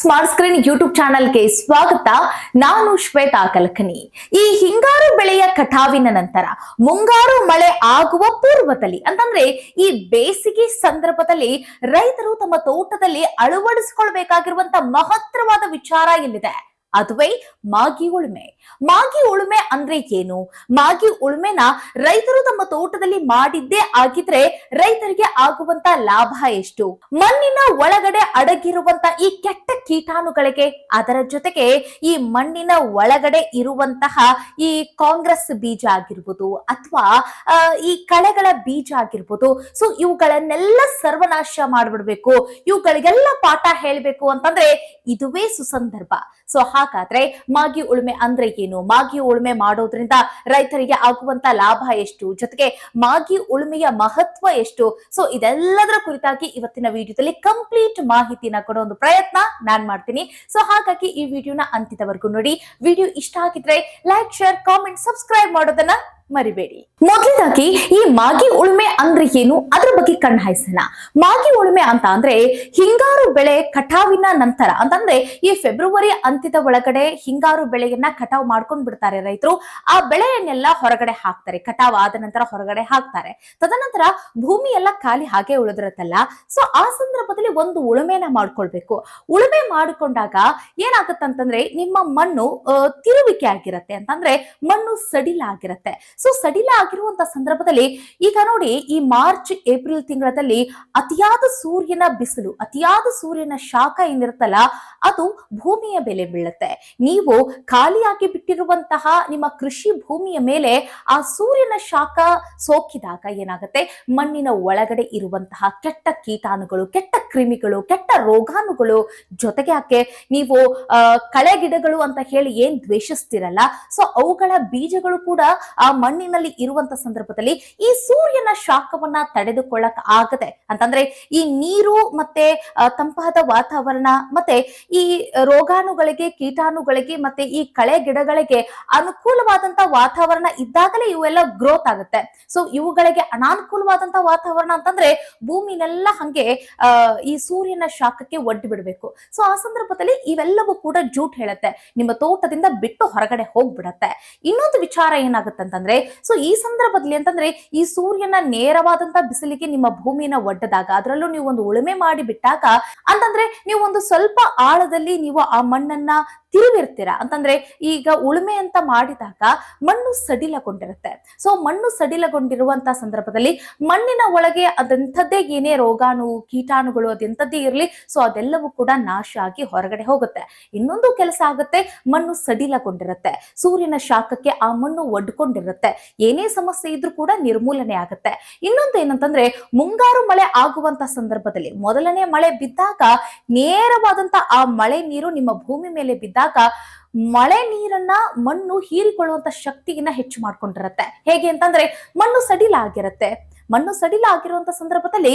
Smart screen YouTube ಚಾನೆಲ್ಗೆ ಸ್ವಾಗತ. ನಾನು ಶ್ವೇತಾ ಕಲಕನಿ. ಈ ಹಿಂಗಾರು ಬೆಳೆಯ ಕಟಾವಿನ ನಂತರ ಮುಂಗಾರು ಮಳೆ ಆಗುವ ಪೂರ್ವದಲ್ಲಿ ಅಂತಂದ್ರೆ ಈ ಬೇಸಿಗೆ ಸಂದರ್ಭದಲ್ಲಿ ರೈತರು ತಮ್ಮ ತೋಟದಲ್ಲಿ ಅಳವಡಿಸಿಕೊಳ್ಬೇಕಾಗಿರುವಂತ ಮಹತ್ತರವಾದ ವಿಚಾರ ಇಲ್ಲಿದೆ. ಅದುವೇ ಮಾಗಿ ಉಳುಮೆ. ಮಾಗಿ ಉಳುಮೆ ಅಂದ್ರೆ ಏನು? ಮಾಗಿ ಉಳುಮೆನ ರೈತರು ತಮ್ಮ ತೋಟದಲ್ಲಿ ಮಾಡಿದ್ದೇ ಆಗಿದ್ರೆ ರೈತರಿಗೆ ಆಗುವಂತ ಲಾಭ ಎಷ್ಟು? ಮಣ್ಣಿನ ಒಳಗಡೆ ಅಡಗಿರುವಂತ ಈ ಕೆಟ್ಟ ಕೀಟಾಣುಗಳಿಗೆ, ಅದರ ಜೊತೆಗೆ ಈ ಮಣ್ಣಿನ ಒಳಗಡೆ ಇರುವಂತಹ ಈ ಕಾಂಗ್ರೆಸ್ ಬೀಜ ಆಗಿರ್ಬೋದು ಅಥವಾ ಈ ಕಳೆಗಳ ಬೀಜ ಆಗಿರ್ಬೋದು, ಸೊ ಇವುಗಳನ್ನೆಲ್ಲ ಸರ್ವನಾಶ ಮಾಡ್ಬಿಡ್ಬೇಕು, ಇವುಗಳಿಗೆಲ್ಲ ಪಾಠ ಹೇಳ್ಬೇಕು ಅಂತಂದ್ರೆ ಇದುವೇ ಸುಸಂದರ್ಭ. ಸೊ ಹಾಗಾದ್ರೆ ಮಾಗಿ ಉಳುಮೆ ಅಂದ್ರೆ ಏನು? ಮಾಗಿ ಉಳುಮೆ ಮಾಡೋದ್ರಿಂದ ರೈತರಿಗೆ ಆಗುವಂತ ಲಾಭ ಎಷ್ಟು? ಜೊತೆಗೆ ಮಾಗಿ ಉಳುಮೆಯ ಮಹತ್ವ ಎಷ್ಟು? ಸೊ ಇದೆಲ್ಲದರ ಕುರಿತಾಗಿ ಇವತ್ತಿನ ವಿಡಿಯೋದಲ್ಲಿ ಕಂಪ್ಲೀಟ್ ಮಾಹಿತಿನ ಕೊಡೋ ಒಂದು ಪ್ರಯತ್ನ ನಾನ್ ಮಾಡ್ತೀನಿ. ಸೊ ಹಾಗಾಗಿ ಈ ವಿಡಿಯೋನ ಅಂತ್ಯದವರೆಗೂ ನೋಡಿ. ವಿಡಿಯೋ ಇಷ್ಟ ಆಗಿದ್ರೆ ಲೈಕ್, ಶೇರ್, ಕಾಮೆಂಟ್, ಸಬ್ಸ್ಕ್ರೈಬ್ ಮಾಡೋದನ್ನ ಮರಿಬೇಡಿ. ಮೊದಲದಾಗಿ ಈ ಮಾಗಿ ಉಳುಮೆ ಅಂದ್ರೆ ಏನು ಅದ್ರ ಬಗ್ಗೆ ಕಣ್ಣು ಹಾಯಿಸೋಣ. ಮಾಗಿ ಉಳುಮೆ ಅಂತ ಅಂದ್ರೆ ಹಿಂಗಾರು ಬೆಳೆ ಕಟಾವಿನ ನಂತರ ಅಂತಂದ್ರೆ ಈ ಫೆಬ್ರವರಿ ಅಂತ್ಯದ ಒಳಗಡೆ ಹಿಂಗಾರು ಬೆಳೆಯನ್ನ ಕಟಾವ್ ಮಾಡ್ಕೊಂಡ್ ಬಿಡ್ತಾರೆ ರೈತರು. ಆ ಬೆಳೆಯನ್ನೆಲ್ಲ ಹೊರಗಡೆ ಹಾಕ್ತಾರೆ, ಕಟಾವ್ ಆದ ನಂತರ ಹೊರಗಡೆ ಹಾಕ್ತಾರೆ. ತದನಂತರ ಭೂಮಿ ಎಲ್ಲ ಖಾಲಿ ಹಾಗೆ ಉಳಿದಿರತ್ತಲ್ಲ, ಸೊ ಆ ಸಂದರ್ಭದಲ್ಲಿ ಒಂದು ಉಳುಮೆನ ಮಾಡ್ಕೊಳ್ಬೇಕು. ಉಳುಮೆ ಮಾಡಿಕೊಂಡಾಗ ಏನಾಗತ್ತಂತಂದ್ರೆ ನಿಮ್ಮ ಮಣ್ಣು ತಿರುವಿಕೆ ಆಗಿರತ್ತೆ, ಅಂತಂದ್ರೆ ಮಣ್ಣು ಸಡಿಲ ಆಗಿರತ್ತೆ. ಸೊ ಸಡಿಲ ಆಗಿರುವಂತ ಸಂದರ್ಭದಲ್ಲಿ ಈಗ ನೋಡಿ, ಈ ಮಾರ್ಚ್ ಏಪ್ರಿಲ್ ತಿಂಗಳಲ್ಲಿ ಅತಿಯಾದ ಸೂರ್ಯನ ಬಿಸಿಲು, ಅತಿಯಾದ ಸೂರ್ಯನ ಶಾಖ ಏನಿರುತ್ತಲ್ಲ ಅದು ಭೂಮಿಯ ಮೇಲೆ ಬೀಳುತ್ತೆ. ನೀವು ಖಾಲಿಯಾಗಿ ಬಿಟ್ಟಿರುವಂತಹ ನಿಮ್ಮ ಕೃಷಿ ಭೂಮಿಯ ಮೇಲೆ ಆ ಸೂರ್ಯನ ಶಾಖ ಸೋಕಿದಾಗ ಏನಾಗುತ್ತೆ, ಮಣ್ಣಿನ ಒಳಗಡೆ ಇರುವಂತಹ ಕೆಟ್ಟ ಕೀಟಾಣುಗಳು, ಕೆಟ್ಟ ಕ್ರಿಮಿಗಳು, ಕೆಟ್ಟ ರೋಗಾಣುಗಳು, ಜೊತೆಗೆ ಯಾಕೆ ನೀವು ಕಳೆ ಗಿಡಗಳು ಅಂತ ಹೇಳಿ ಏನ್ ದ್ವೇಷಿಸ್ತಿರಲ್ಲ, ಸೊ ಅವುಗಳ ಬೀಜಗಳು ಕೂಡ ಆ ಮಣ್ಣಿನಲ್ಲಿ ಇರುವಂತ ಸಂದರ್ಭದಲ್ಲಿ ಈ ಸೂರ್ಯನ ಶಾಖವನ್ನ ತಡೆದುಕೊಳ್ಳಕ್ ಆಗದೆ ಅಂತಂದ್ರೆ ಈ ನೀರು ಮತ್ತೆ ತಂಪಾದ ವಾತಾವರಣ ಮತ್ತೆ ಈ ರೋಗಾಣುಗಳಿಗೆ, ಕೀಟಾಣುಗಳಿಗೆ ಮತ್ತೆ ಈ ಕಳೆ ಗಿಡಗಳಿಗೆ ಅನುಕೂಲವಾದಂತ ವಾತಾವರಣ ಇದ್ದಾಗಲೇ ಇವೆಲ್ಲ ಗ್ರೋತ್ ಆಗುತ್ತೆ. ಸೊ ಇವುಗಳಿಗೆ ಅನಾನುಕೂಲವಾದಂತ ವಾತಾವರಣ ಅಂತಂದ್ರೆ ಭೂಮಿನೆಲ್ಲ ಹಂಗೆ ಈ ಸೂರ್ಯನ ಶಾಖಕ್ಕೆ ಒಡ್ಡಿ ಬಿಡ್ಬೇಕು. ಸೊ ಆ ಸಂದರ್ಭದಲ್ಲಿ ಇವೆಲ್ಲವೂ ಕೂಡ ಜೂಟ್ ಹೇಳುತ್ತೆ, ನಿಮ್ಮ ತೋಟದಿಂದ ಬಿಟ್ಟು ಹೊರಗಡೆ ಹೋಗ್ಬಿಡತ್ತೆ. ಇನ್ನೊಂದು ವಿಚಾರ ಏನಾಗುತ್ತಂತಂದ್ರೆ, ಸೊ ಈ ಸಂದರ್ಭದಲ್ಲಿ ಅಂತಂದ್ರೆ ಈ ಸೂರ್ಯನ ನೇರವಾದಂತ ಬಿಸಿಲಿಗೆ ನಿಮ್ಮ ಭೂಮಿನ ಒಡ್ಡದಾಗ, ಅದರಲ್ಲೂ ನೀವು ಒಂದು ಉಳುಮೆ ಮಾಡಿ ಬಿಟ್ಟಾಗ ಅಂತಂದ್ರೆ ನೀವು ಒಂದು ಸ್ವಲ್ಪ ಆಳದಲ್ಲಿ ನೀವು ಆ ಮಣ್ಣನ್ನ ತಿರುವಿರ್ತೀರ. ಅಂತಂದ್ರೆ ಈಗ ಉಳುಮೆ ಅಂತ ಮಾಡಿದಾಗ ಮಣ್ಣು ಸಡಿಲಗೊಂಡಿರುತ್ತೆ. ಸೊ ಮಣ್ಣು ಸಡಿಲಗೊಂಡಿರುವಂತ ಸಂದರ್ಭದಲ್ಲಿ ಮಣ್ಣಿನ ಒಳಗೆ ಅದೆಂಥದ್ದೇ ಏನೇ ರೋಗಾಣು, ಕೀಟಾಣುಗಳು ಅದೆಂಥದ್ದೇ ಇರಲಿ, ಸೊ ಅದೆಲ್ಲವೂ ಕೂಡ ನಾಶ ಆಗಿ ಹೊರಗಡೆ ಹೋಗುತ್ತೆ. ಇನ್ನೊಂದು ಕೆಲಸ ಆಗುತ್ತೆ, ಮಣ್ಣು ಸಡಿಲಗೊಂಡಿರುತ್ತೆ, ಸೂರ್ಯನ ಶಾಖಕ್ಕೆ ಆ ಮಣ್ಣು ಒಡ್ಕೊಂಡಿರುತ್ತೆ, ಏನೇ ಸಮಸ್ಯೆ ಇದ್ರೂ ಕೂಡ ನಿರ್ಮೂಲನೆ ಆಗುತ್ತೆ. ಇನ್ನೊಂದು ಏನಂತಂದ್ರೆ, ಮುಂಗಾರು ಮಳೆ ಆಗುವಂತ ಸಂದರ್ಭದಲ್ಲಿ ಮೊದಲನೇ ಮಳೆ ಬಿದ್ದಾಗ ನೇರವಾದಂತ ಆ ಮಳೆ ನೀರು ನಿಮ್ಮ ಭೂಮಿ ಮೇಲೆ ಬಿದ್ದಾಗ ಮಳೆ ನೀರನ್ನ ಮಣ್ಣು ಹೀರಿಕೊಳ್ಳುವಂತ ಶಕ್ತಿಯನ್ನ ಹೆಚ್ಚು ಮಾಡ್ಕೊಂಡಿರತ್ತೆ. ಹೇಗೆ ಅಂತಂದ್ರೆ ಮಣ್ಣು ಸಡಿಲ ಆಗಿರತ್ತೆ. ಮಣ್ಣು ಸಡಿಲ ಆಗಿರುವಂತ ಸಂದರ್ಭದಲ್ಲಿ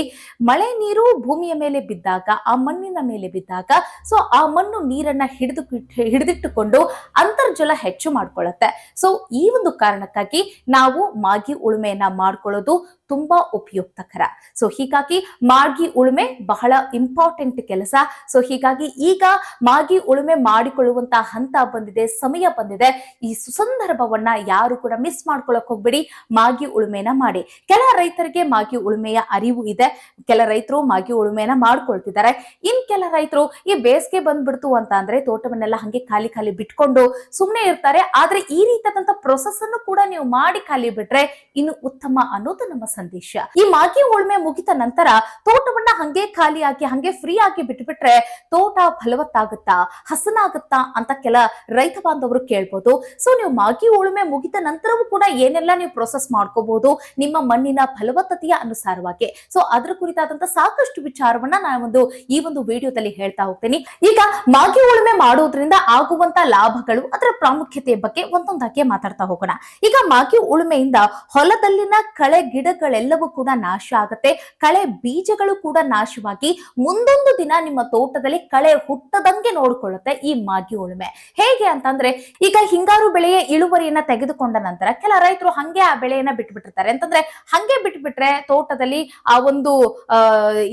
ಮಳೆ ನೀರು ಭೂಮಿಯ ಮೇಲೆ ಬಿದ್ದಾಗ, ಆ ಮಣ್ಣಿನ ಮೇಲೆ ಬಿದ್ದಾಗ, ಸೊ ಆ ಮಣ್ಣು ನೀರನ್ನ ಹಿಡಿದಿಟ್ಟುಕೊಂಡು ಅಂತರ್ಜಲ ಹೆಚ್ಚು ಮಾಡ್ಕೊಳ್ಳುತ್ತೆ. ಸೊ ಈ ಒಂದು ಕಾರಣಕ್ಕಾಗಿ ನಾವು ಮಾಗಿ ಉಳುಮೆಯನ್ನ ಮಾಡ್ಕೊಳ್ಳೋದು ತುಂಬಾ ಉಪಯುಕ್ತಕರ. ಸೊ ಹೀಗಾಗಿ ಮಾಗಿ ಉಳುಮೆ ಬಹಳ ಇಂಪಾರ್ಟೆಂಟ್ ಕೆಲಸ. ಸೊ ಹೀಗಾಗಿ ಈಗ ಮಾಗಿ ಉಳುಮೆ ಮಾಡಿಕೊಳ್ಳುವಂತಹ ಹಂತ ಬಂದಿದೆ, ಸಮಯ ಬಂದಿದೆ. ಈ ಸುಸಂದರ್ಭವನ್ನ ಯಾರು ಕೂಡ ಮಿಸ್ ಮಾಡ್ಕೊಳಕ್ ಹೋಗ್ಬೇಡಿ, ಮಾಗಿ ಉಳುಮೆನ ಮಾಡಿ. ಕೆಲ ರೈತರಿಗೆ ಮಾಗಿ ಉಳುಮೆಯ ಅರಿವು ಇದೆ, ಕೆಲ ರೈತರು ಮಾಗಿ ಉಳುಮೆನ ಮಾಡ್ಕೊಳ್ತಿದ್ದಾರೆ. ಇನ್ ಕೆಲ ರೈತರು ಈ ಬೇಸಿಗೆ ಬಂದ್ಬಿಡ್ತು ಅಂತ ಅಂದ್ರೆ ತೋಟವನ್ನೆಲ್ಲ ಹಂಗೆ ಖಾಲಿ ಖಾಲಿ ಬಿಟ್ಕೊಂಡು ಸುಮ್ನೆ ಇರ್ತಾರೆ. ಆದ್ರೆ ಈ ರೀತಿಯಾದಂತ ಪ್ರೊಸೆಸ್ ಅನ್ನು ಕೂಡ ನೀವು ಮಾಡಿ ಖಾಲಿ ಬಿಟ್ರೆ ಇನ್ನು ಉತ್ತಮ ಅನ್ನೋದು ನಮ್ಮ ಸಂದೇಶ. ಈ ಮಾಗಿ ಉಳುಮೆ ಮುಗಿದ ನಂತರ ತೋಟವನ್ನ ಹಂಗೆ ಖಾಲಿಯಾಗಿ ಹಂಗೆ ಫ್ರೀ ಆಗಿ ಬಿಟ್ಬಿಟ್ರೆ ತೋಟ ಫಲವತ್ತಾಗುತ್ತಾ, ಹಸನಾಗುತ್ತಾ ಅಂತ ಕೆಲ ರೈತ ಬಾಂಧವರು ಕೇಳ್ಬೋದು. ಸೊ ನೀವು ಮಾಗಿ ಉಳುಮೆ ಮುಗಿದ ನಂತರವೂ ಕೂಡ ಏನೆಲ್ಲ ನೀವು ಪ್ರೊಸೆಸ್ ಮಾಡ್ಕೋಬಹುದು ನಿಮ್ಮ ಮಣ್ಣಿನ ಫಲವತ್ತತೆಯ ಅನುಸಾರವಾಗಿ. ಸೊ ಅದ್ರ ಕುರಿತಾದಂತ ಸಾಕಷ್ಟು ವಿಚಾರವನ್ನ ನಾನು ಈ ಒಂದು ವಿಡಿಯೋದಲ್ಲಿ ಹೇಳ್ತಾ ಹೋಗ್ತೀನಿ. ಈಗ ಮಾಗಿ ಉಳುಮೆ ಮಾಡೋದ್ರಿಂದ ಆಗುವಂತ ಲಾಭಗಳು, ಅದರ ಪ್ರಾಮುಖ್ಯತೆಯ ಬಗ್ಗೆ ಒಂದೊಂದಾಗಿ ಮಾತಾಡ್ತಾ ಹೋಗೋಣ. ಈಗ ಮಾಗಿ ಉಳುಮೆಯಿಂದ ಹೊಲದಲ್ಲಿನ ಕಳೆ ಗಿಡಗಳೆಲ್ಲವೂ ಕೂಡ ನಾಶ ಆಗುತ್ತೆ, ಕಳೆ ಬೀಜಗಳು ಕೂಡ ನಾಶವಾಗಿ ಮುಂದೊಂದು ದಿನ ನಿಮ್ಮ ತೋಟದಲ್ಲಿ ಕಳೆ ಹುಟ್ಟದಂಗೆ ನೋಡ್ಕೊಳ್ಳುತ್ತೆ ಈ ಮಾಗಿ ಉಳುಮೆ. ಹೇಗೆ ಅಂತಂದ್ರೆ, ಈಗ ಹಿಂಗಾರು ಬೆಳೆಯ ಇಳುವರಿಯನ್ನ ತೆಗೆದುಕೊಂಡ ನಂತರ ಕೆಲ ರೈತರು ಹಂಗೆ ಆ ಬೆಳೆಯನ್ನ ಬಿಟ್ಬಿಟ್ಟಿರ್ತಾರೆ. ಅಂತಂದ್ರೆ ಹಂಗೆ ಬಿಟ್ಬಿಟ್ರೆ ತೋಟದಲ್ಲಿ ಆ ಒಂದು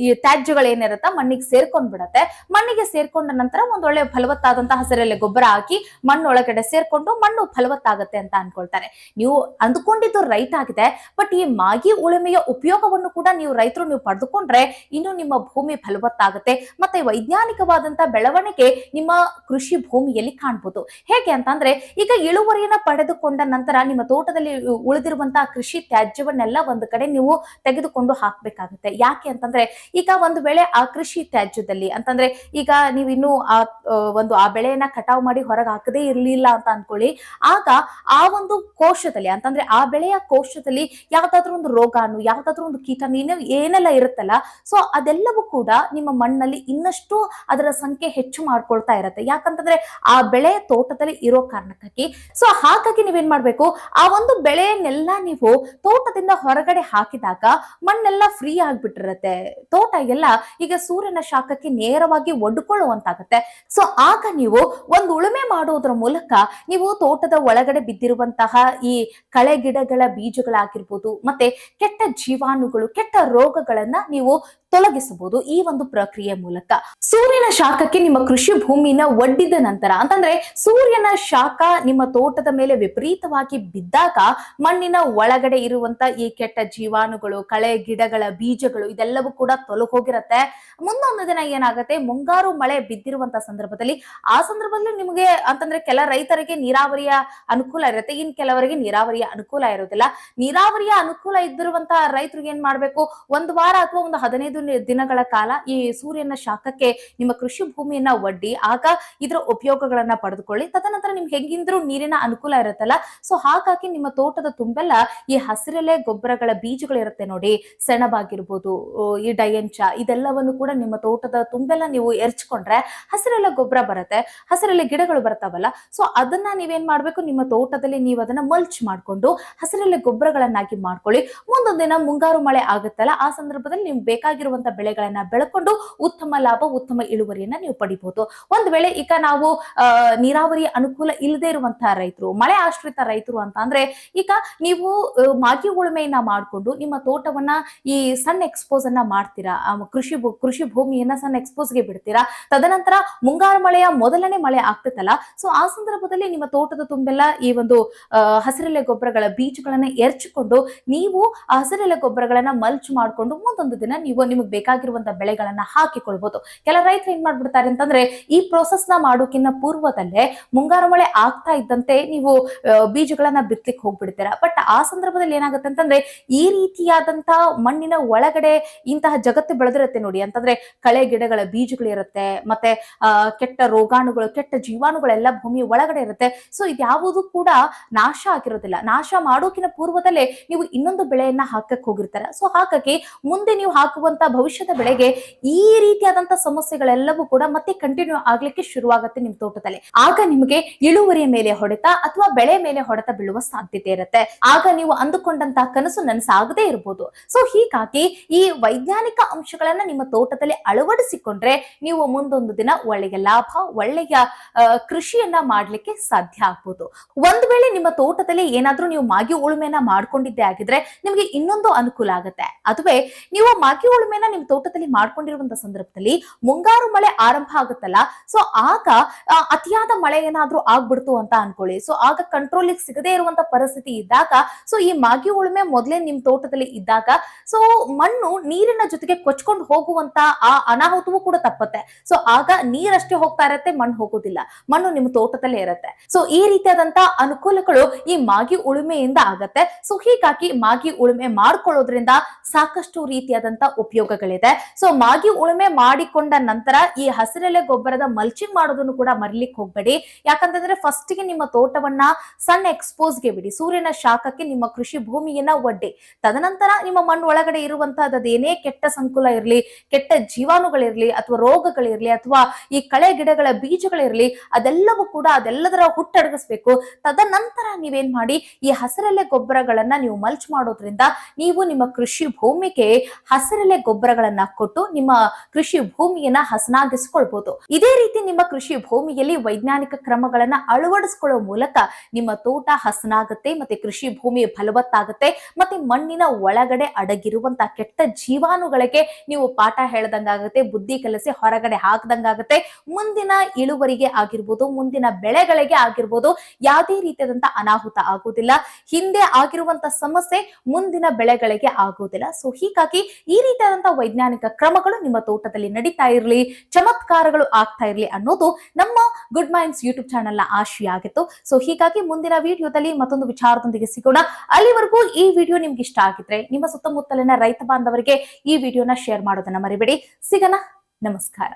ಈ ತ್ಯಾಜ್ಯಗಳೇನಿರುತ್ತ ಮಣ್ಣಿಗೆ ಸೇರ್ಕೊಂಡ್ ಬಿಡತ್ತೆ. ಮಣ್ಣಿಗೆ ಸೇರ್ಕೊಂಡ ನಂತರ ಒಂದೊಳ್ಳೆ ಫಲವತ್ತಾದಂತಹ ಹಸಿರೆಲೆ ಗೊಬ್ಬರ ಹಾಕಿ ಮಣ್ಣೊಳಗಡೆ ಸೇರ್ಕೊಂಡು ಮಣ್ಣು ಫಲವತ್ತಾಗತ್ತೆ ಅಂತ ಅನ್ಕೊಳ್ತಾರೆ. ನೀವು ಅಂದ್ಕೊಂಡಿದ್ದು ರೈಟ್ ಆಗಿದೆ, ಬಟ್ ಈ ಮಾಗಿ ಉಳುಮೆಯ ಉಪಯೋಗವನ್ನು ಕೂಡ ರೈತರು ಪಡೆದುಕೊಂಡ್ರೆ ಇನ್ನು ನಿಮ್ಮ ಭೂಮಿ ಫಲವತ್ತಾಗುತ್ತೆ, ಮತ್ತೆ ವೈಜ್ಞಾನಿಕವಾದಂತ ಬೆಳವಣಿಗೆ ನಿಮ್ಮ ಕೃಷಿ ಭೂಮಿಯಲ್ಲಿ ಕಾಣಬಹುದು. ಹೇಗೆ ಅಂತಂದ್ರೆ, ಈಗ ಇಳುವರಿಯನ್ನ ಪಡೆದುಕೊಂಡ ನಂತರ ನಿಮ್ಮ ತೋಟದಲ್ಲಿ ಉಳಿದಿರುವಂತಹ ಕೃಷಿ ತ್ಯಾಜ್ಯವನ್ನೆಲ್ಲ ಒಂದು ಕಡೆ ನೀವು ತೆಗೆದುಕೊಂಡು ಹಾಕ್ಬೇಕಾಗುತ್ತೆ. ಯಾಕೆ ಅಂತಂದ್ರೆ, ಈಗ ಒಂದು ವೇಳೆ ಆ ಕೃಷಿ ತ್ಯಾಜ್ಯದಲ್ಲಿ ಅಂತಂದ್ರೆ, ಈಗ ನೀವು ಇನ್ನು ಆ ಬೆಳೆಯನ್ನ ಕಟಾವು ಮಾಡಿ ಹೊರಗೆ ಹಾಕದೇ ಇರ್ಲಿಲ್ಲ ಅಂತ ಅನ್ಕೊಳ್ಳಿ, ಆಗ ಆ ಒಂದು ಕೋಶದಲ್ಲಿ ಅಂತಂದ್ರೆ ಆ ಬೆಳೆಯ ಕೋಶದಲ್ಲಿ ಯಾವ್ದಾದ್ರು ಒಂದು ರೋಗಾಣು, ಯಾವ್ದಾದ್ರು ಒಂದು ಕೀಟಾಣು ಏನೆಲ್ಲ ಇರುತ್ತಲ್ಲ, ಸೊ ಅದೆಲ್ಲವೂ ಕೂಡ ನಿಮ್ಮ ಮಣ್ಣಲ್ಲಿ ಇನ್ನಷ್ಟು ಅದರ ಸಂಖ್ಯೆ ಹೆಚ್ಚು ಮಾಡ್ಕೊಳ್ತಾ ಇರತ್ತೆ. ಯಾಕಂತಂದ್ರೆ ಆ ಬೆಳೆ ತೋಟದಲ್ಲಿ ಇರೋ ಕಾರಣಕ್ಕಾಗಿ. ಸೊ ಹಾಗಾಗಿ ನೀವೇನ್ ಮಾಡ್ಬೇಕು, ಆ ಒಂದು ಬೆಳೆಯನ್ನೆಲ್ಲ ನೀವು ತೋಟದಿಂದ ಹೊರಗಡೆ ಹಾಕಿದಾಗ ಮಣ್ಣೆಲ್ಲ ಫ್ರೀ ಆಗ್ಬಿಟ್ಟಿರತ್ತೆ. ತೋಟ ಎಲ್ಲ ಈಗ ಸೂರ್ಯನ ಶಾಖಕ್ಕೆ ನೇರವಾಗಿ ಒಡ್ಕೊಳ್ಳುವಂತಾಗತ್ತೆ. ಸೊ ಆಗ ನೀವು ಒಂದು ಉಳುಮೆ ಮಾಡುವುದರ ಮೂಲಕ ನೀವು ತೋಟದ ಒಳಗಡೆ ಬಿದ್ದಿರುವಂತಹ ಈ ಕಳೆ ಗಿಡಗಳ ಬೀಜಗಳಾಗಿರ್ಬೋದು, ಮತ್ತೆ ಕೆಟ್ಟ ಜೀವಾಣುಗಳು, ಕೆಟ್ಟ ರೋಗಗಳನ್ನ ನೀವು ತೊಲಗಿಸಬಹುದು ಈ ಒಂದು ಪ್ರಕ್ರಿಯೆ ಮೂಲಕ. ಸೂರ್ಯನ ಶಾಖಕ್ಕೆ ನಿಮ್ಮ ಕೃಷಿ ಭೂಮಿನ ಒಡ್ಡಿದ ನಂತರ, ಅಂತಂದ್ರೆ ಸೂರ್ಯನ ಶಾಖ ನಿಮ್ಮ ತೋಟದ ಮೇಲೆ ವಿಪರೀತವಾಗಿ ಬಿದ್ದಾಗ ಮಣ್ಣಿನ ಒಳಗಡೆ ಇರುವಂತ ಈ ಕೆಟ್ಟ ಜೀವಾಣುಗಳು, ಕಳೆ ಗಿಡಗಳ ಬೀಜಗಳು ಇದೆಲ್ಲವೂ ಕೂಡ ತೊಲಗೋಗಿರತ್ತೆ. ಮುಂದೊಂದು ದಿನ ಏನಾಗುತ್ತೆ, ಮುಂಗಾರು ಮಳೆ ಬಿದ್ದಿರುವಂತ ಸಂದರ್ಭದಲ್ಲಿ, ಆ ಸಂದರ್ಭದಲ್ಲಿ ನಿಮಗೆ ಅಂತಂದ್ರೆ ಕೆಲ ರೈತರಿಗೆ ನೀರಾವರಿಯ ಅನುಕೂಲ ಇರುತ್ತೆ, ಇನ್ ಕೆಲವರಿಗೆ ನೀರಾವರಿಯ ಅನುಕೂಲ ಇರೋದಿಲ್ಲ. ನೀರಾವರಿಯ ಅನುಕೂಲ ಇದ್ದಿರುವಂತಹ ರೈತರಿಗೆ ಏನ್ ಮಾಡ್ಬೇಕು, ಒಂದು ವಾರ ಅಥವಾ ಒಂದು 15 ದಿನಗಳ ಕಾಲ ಈ ಸೂರ್ಯನ ಶಾಖಕ್ಕೆ ನಿಮ್ಮ ಕೃಷಿ ಭೂಮಿಯನ್ನ ಒಡ್ಡಿ ಆಗ ಇದರ ಉಪಯೋಗಗಳನ್ನ ಪಡೆದುಕೊಳ್ಳಿ. ತದನಂತರ ನಿಮ್ಗೆ ಹೆಂಗಿಂದ್ರೂ ನೀರಿನ ಅನುಕೂಲ ಇರುತ್ತಲ್ಲ, ಸೊ ಹಾಗಾಗಿ ನಿಮ್ಮ ತೋಟದ ತುಂಬೆಲ್ಲ ಈ ಹಸಿರೆಲೆ ಗೊಬ್ಬರಗಳ ಬೀಜಗಳು ಇರುತ್ತೆ ನೋಡಿ, ಸೆಣಬಾಗಿರ್ಬೋದು, ಈ ಡಯಂಚ, ಇದೆಲ್ಲವನ್ನು ಕೂಡ ನಿಮ್ಮ ತೋಟದ ತುಂಬೆಲ್ಲ ನೀವು ಎರ್ಚ್ಕೊಂಡ್ರೆ ಹಸಿರೆಲೆ ಗೊಬ್ಬರ ಬರುತ್ತೆ, ಹಸಿರೆಲೆ ಗಿಡಗಳು ಬರ್ತಾವಲ್ಲ, ಸೊ ಅದನ್ನ ನೀವೇನ್ ಮಾಡ್ಬೇಕು, ನಿಮ್ಮ ತೋಟದಲ್ಲಿ ನೀವು ಅದನ್ನ ಮಲ್ಚ್ ಮಾಡ್ಕೊಂಡು ಹಸಿರೆಲೆ ಗೊಬ್ಬರಗಳನ್ನಾಗಿ ಮಾಡ್ಕೊಳ್ಳಿ. ಮುಂದೊಂದು ದಿನ ಮುಂಗಾರು ಮಳೆ ಆಗುತ್ತಲ್ಲ, ಆ ಸಂದರ್ಭದಲ್ಲಿ ನಿಮ್ಗೆ ಬೇಕಾಗಿರುವಂತ ಬೆಳೆಗಳನ್ನ ಬೆಳ್ಕೊಂಡು ಉತ್ತಮ ಲಾಭ, ಉತ್ತಮ ಇಳುವರಿಯನ್ನ ನೀವು ಪಡಿಬಹುದು. ಒಂದು ವೇಳೆ ಈಗ ನಾವು ನೀರಾವರಿ ಅನುಕೂಲ ಇಲ್ಲದೆ ಇರುವಂತಹ ರೈತರು, ಮಳೆ ಆಶ್ರಿತ ರೈತರು ಅಂತ ಅಂದ್ರೆ, ಈಗ ನೀವು ಮಾಗಿ ಉಳುಮೆಯನ್ನ ಮಾಡ್ಕೊಂಡು ನಿಮ್ಮ ತೋಟವನ್ನ ಈ ಸಣ್ಣ ಎಕ್ಸ್ಪೋಸ್ ಅನ್ನ ಮಾಡ್ತೀರಾ, ಕೃಷಿ ಭೂಮಿಯನ್ನ ಸಣ್ಣ ಎಕ್ಸ್ಪೋಸ್ಗೆ ಬಿಡ್ತೀರಾ. ತದನಂತರ ಮುಂಗಾರು ಮಳೆಯ ಮೊದಲನೇ ಮಳೆ ಆಗ್ತೈತಲ್ಲ, ಸೊ ಆ ಸಂದರ್ಭದಲ್ಲಿ ನಿಮ್ಮ ತೋಟದ ತುಂಬೆಲ್ಲ ಈ ಒಂದು ಹಸಿರೆಲೆ ಗೊಬ್ಬರಗಳ ಬೀಜಗಳನ್ನ ಎರ್ಚಿಕೊಂಡು ನೀವು ಹಸಿರೆಲೆ ಗೊಬ್ಬರಗಳನ್ನ ಮಲ್ಚ್ ಮಾಡ್ಕೊಂಡು ಮುಂದೊಂದು ದಿನ ನೀವು ನಿಮಗೆ ಬೇಕಾಗಿರುವಂತ ಬೆಳೆಗಳನ್ನ ಹಾಕಿಕೊಳ್ಬಹುದು. ಕೆಲ ರೈತರು ಏನ್ ಮಾಡ್ಬಿಡ್ತಾರೆ ಅಂತಂದ್ರೆ, ಈ ಪ್ರೋಸೆಸ್ ನ ಮಾಡೋಕಿನ್ನ ಪೂರ್ವದಲ್ಲೇ ಮುಂಗಾರು ಮಳೆ ಆಗ್ತಾ ಇದ್ದಂತೆ ನೀವು ಬೀಜಗಳನ್ನ ಬಿತ್ತಲಿಕ್ಕೆ ಹೋಗ್ಬಿಡ್ತೀರಾ. ಬಟ್ ಆ ಸಂದರ್ಭದಲ್ಲಿ ಏನಾಗುತ್ತೆ ಅಂತಂದ್ರೆ, ಈ ರೀತಿಯಾದಂತ ಮಣ್ಣಿನ ಒಳಗಡೆ ಇಂತಹ ಜಗತ್ತು ಬೆಳೆದಿರುತ್ತೆ ನೋಡಿ, ಅಂತಂದ್ರೆ ಕಳೆ ಗಿಡಗಳ ಬೀಜಗಳು ಇರುತ್ತೆ, ಮತ್ತೆ ಕೆಟ್ಟ ರೋಗಾಣುಗಳು, ಕೆಟ್ಟ ಜೀವಾಣುಗಳೆಲ್ಲ ಭೂಮಿ ಒಳಗಡೆ ಇರುತ್ತೆ. ಸೊ ಇದ್ಯಾವುದು ಕೂಡ ನಾಶ ಆಗಿರೋದಿಲ್ಲ. ನಾಶ ಮಾಡೋಕಿನ ಪೂರ್ವದಲ್ಲೇ ನೀವು ಇನ್ನೊಂದು ಬೆಳೆಯನ್ನ ಹಾಕಕ್ ಹೋಗಿರ್ತಾರೆ. ಸೊ ಹಾಗಾಗಿ ಮುಂದೆ ನೀವು ಹಾಕುವಂತ ಭವಿಷ್ಯದ ಬೆಳೆಗೆ ಈ ರೀತಿಯಾದಂತ ಸಮಸ್ಯೆಗಳೆಲ್ಲವೂ ಕೂಡ ಮತ್ತೆ ಕಂಟಿನ್ಯೂ ಆಗ್ಲಿಕ್ಕೆ ಶುರುವಾಗುತ್ತೆ ನಿಮ್ ತೋಟದಲ್ಲಿ. ಆಗ ನಿಮಗೆ ಇಳುವರಿಯ ಮೇಲೆ ಹೊಡೆತ ಅಥವಾ ಬೆಳೆ ಮೇಲೆ ಹೊಡೆತ ಬೀಳುವ ಸಾಧ್ಯತೆ ಇರುತ್ತೆ. ಆಗ ನೀವು ಅಂದುಕೊಂಡಂತಹ ಕನಸು ನನಸಾಗದೇ ಇರಬಹುದು. ಸೊ ಹೀಗಾಗಿ ಈ ವೈಜ್ಞಾನಿಕ ಅಂಶಗಳನ್ನ ನಿಮ್ಮ ತೋಟದಲ್ಲಿ ಅಳವಡಿಸಿಕೊಂಡ್ರೆ ನೀವು ಮುಂದೊಂದು ದಿನ ಒಳ್ಳೆಯ ಲಾಭ, ಒಳ್ಳೆಯ ಕೃಷಿಯನ್ನ ಮಾಡ್ಲಿಕ್ಕೆ ಸಾಧ್ಯ ಆಗ್ಬೋದು. ಒಂದು ವೇಳೆ ನಿಮ್ಮ ತೋಟದಲ್ಲಿ ಏನಾದ್ರೂ ನೀವು ಮಾಗಿ ಉಳುಮೆನ ಮಾಡ್ಕೊಂಡಿದ್ದೆ ಆಗಿದ್ರೆ ನಿಮಗೆ ಇನ್ನೊಂದು ಅನುಕೂಲ ಆಗುತ್ತೆ. ಅದುವೇ ನೀವು ಮಾಗಿ ಉಳುಮೆನ ನಿಮ್ ತೋಟದಲ್ಲಿ ಮಾಡ್ಕೊಂಡಿರುವಂತ ಸಂದರ್ಭದಲ್ಲಿ ಮುಂಗಾರು ಮಳೆ ಆರಂಭ ಆಗುತ್ತಲ್ಲ, ಸೊ ಆಗ ಅತಿಯಾದ ಮಳೆ ಏನಾದ್ರೂ ಆಗ್ಬಿಡ್ತು ಅಂತ ಅನ್ಕೊಳ್ಳಿ. ಸೊ ಆಗ ಕಂಟ್ರೋಲ್ ಸಿಗದೇ ಇರುವಂತ ಪರಿಸ್ಥಿತಿ ಇದ್ದಾಗ, ಸೊ ಈ ಮಾಗಿ ಉಳುಮೆ ಮೊದಲೇ ನಿಮ್ ತೋಟದಲ್ಲಿ ಇದ್ದಾಗ, ಸೊ ಮಣ್ಣು ನೀರಿನ ಜೊತೆಗೆ ಕೊಚ್ಕೊಂಡು ಹೋಗುವಂತ ಆ ಅನಾಹುತವೂ ಕೂಡ ತಪ್ಪತ್ತೆ. ಸೊ ಆಗ ನೀರಷ್ಟೇ ಹೋಗ್ತಾ ಇರತ್ತೆ, ಮಣ್ಣು ಹೋಗೋದಿಲ್ಲ, ಮಣ್ಣು ನಿಮ್ಮ ತೋಟದಲ್ಲೇ ಇರುತ್ತೆ. ಸೊ ಈ ರೀತಿಯಾದಂತ ಅನುಕೂಲಗಳು ಈ ಮಾಗಿ ಉಳುಮೆಯಿಂದ ಆಗತ್ತೆ. ಸೊ ಹೀಗಾಗಿ ಮಾಗಿ ಉಳುಮೆ ಮಾಡ್ಕೊಳ್ಳೋದ್ರಿಂದ ಸಾಕಷ್ಟು ರೀತಿಯಾದಂತ ಉಪಯೋಗಗಳಿದೆ. ಸೊ ಮಾಗಿ ಉಳುಮೆ ಮಾಡಿಕೊಂಡ ನಂತರ ಈ ಹಸಿರೆಲೆ ಗೊಬ್ಬರದ ಮಲ್ಚಿಂಗ್ ಮಾಡೋದನ್ನು ಕೂಡ ಮರಿಲಿಕ್ಕೆ ಹೋಗ್ಬೇಡಿ. ಯಾಕಂತಂದ್ರೆ ಫಸ್ಟ್ ಗೆ ನಿಮ್ಮ ತೋಟವನ್ನ ಸಣ್ಣ ಎಕ್ಸ್ಪೋಸ್ಗೆ ಬಿಡಿ, ಸೂರ್ಯನ ಶಾಖಕ್ಕೆ ನಿಮ್ಮ ಕೃಷಿ ಭೂಮಿಯನ್ನ ಒಡ್ಡಿ. ತದನಂತರ ನಿಮ್ಮ ಮಣ್ಣು ಒಳಗಡೆ ಇರುವಂತಹದ್ದೇನೇ ಕೆಟ್ಟ ಸಂಕುಲ ಇರಲಿ, ಕೆಟ್ಟ ಜೀವಾಣುಗಳಿರ್ಲಿ, ಅಥವಾ ರೋಗಗಳಿರ್ಲಿ, ಅಥವಾ ಈ ಕಳೆ ಗಿಡಗಳ ಬೀಜಗಳಿರ್ಲಿ, ಅದೆಲ್ಲದರ ಹುಟ್ಟಡಗಿಸ್ಬೇಕು. ತದನಂತರ ನೀವೇನ್ ಮಾಡಿ, ಈ ಹಸಿರೆಲೆ ಗೊಬ್ಬರಗಳನ್ನ ನೀವು ಮಲ್ಚ್ ಮಾಡೋದ್ರಿಂದ ನೀವು ನಿಮ್ಮ ಕೃಷಿ ಭೂಮಿಗೆ ಹಸಿರೆಲೆ ಗೊಬ್ಬರ ಗೊಬ್ಬರಗಳನ್ನ ಕೊಟ್ಟು ನಿಮ್ಮ ಕೃಷಿ ಭೂಮಿಯನ್ನ ಹಸನಾಗಿಸಿಕೊಳ್ಬಹುದು. ಇದೇ ರೀತಿ ನಿಮ್ಮ ಕೃಷಿ ಭೂಮಿಯಲ್ಲಿ ವೈಜ್ಞಾನಿಕ ಕ್ರಮಗಳನ್ನ ಅಳವಡಿಸಿಕೊಳ್ಳುವ ಮೂಲಕ ನಿಮ್ಮ ತೋಟ ಹಸನಾಗುತ್ತೆ, ಮತ್ತೆ ಕೃಷಿ ಭೂಮಿ ಫಲವತ್ತಾಗುತ್ತೆ, ಮತ್ತೆ ಮಣ್ಣಿನ ಒಳಗಡೆ ಅಡಗಿರುವಂತ ಕೆಟ್ಟ ಜೀವಾಣುಗಳಿಗೆ ನೀವು ಪಾಠ ಹೇಳ್ದಂಗಾಗುತ್ತೆ, ಬುದ್ಧಿ ಕಲಿಸಿ ಹೊರಗಡೆ ಹಾಕ್ದಂಗಾಗುತ್ತೆ. ಮುಂದಿನ ಇಳುವರಿಗೆ ಆಗಿರ್ಬೋದು, ಮುಂದಿನ ಬೆಳೆಗಳಿಗೆ ಆಗಿರ್ಬೋದು ಯಾವುದೇ ರೀತಿಯಾದಂತ ಅನಾಹುತ ಆಗುವುದಿಲ್ಲ. ಹಿಂದೆ ಆಗಿರುವಂತ ಸಮಸ್ಯೆ ಮುಂದಿನ ಬೆಳೆಗಳಿಗೆ ಆಗುವುದಿಲ್ಲ. ಸೊ ಹೀಗಾಗಿ ಈ ರೀತಿಯಾದಂತಹ ವೈಜ್ಞಾನಿಕ ಕ್ರಮಗಳು ನಿಮ್ಮ ತೋಟದಲ್ಲಿ ನಡೀತಾ ಇರಲಿ, ಚಮತ್ಕಾರಗಳು ಆಗ್ತಾ ಇರಲಿ ಅನ್ನೋದು ನಮ್ಮ ಗುಡ್ ಮೈಂಡ್ಸ್ ಯೂಟ್ಯೂಬ್ ಚಾನೆಲ್ ನ ಆಶಯ ಆಗಿತ್ತು. ಸೊ ಹೀಗಾಗಿ ಮುಂದಿನ ವಿಡಿಯೋದಲ್ಲಿ ಮತ್ತೊಂದು ವಿಚಾರದೊಂದಿಗೆ ಸಿಗೋಣ. ಅಲ್ಲಿವರೆಗೂ ಈ ವಿಡಿಯೋ ನಿಮ್ಗೆ ಇಷ್ಟ ಆಗಿದ್ರೆ ನಿಮ್ಮ ಸುತ್ತಮುತ್ತಲಿನ ರೈತ ಬಾಂಧವರಿಗೆ ಈ ವಿಡಿಯೋನ ಶೇರ್ ಮಾಡೋದನ್ನ ಮರಿಬೇಡಿ. ಸಿಗೋಣ. ನಮಸ್ಕಾರ.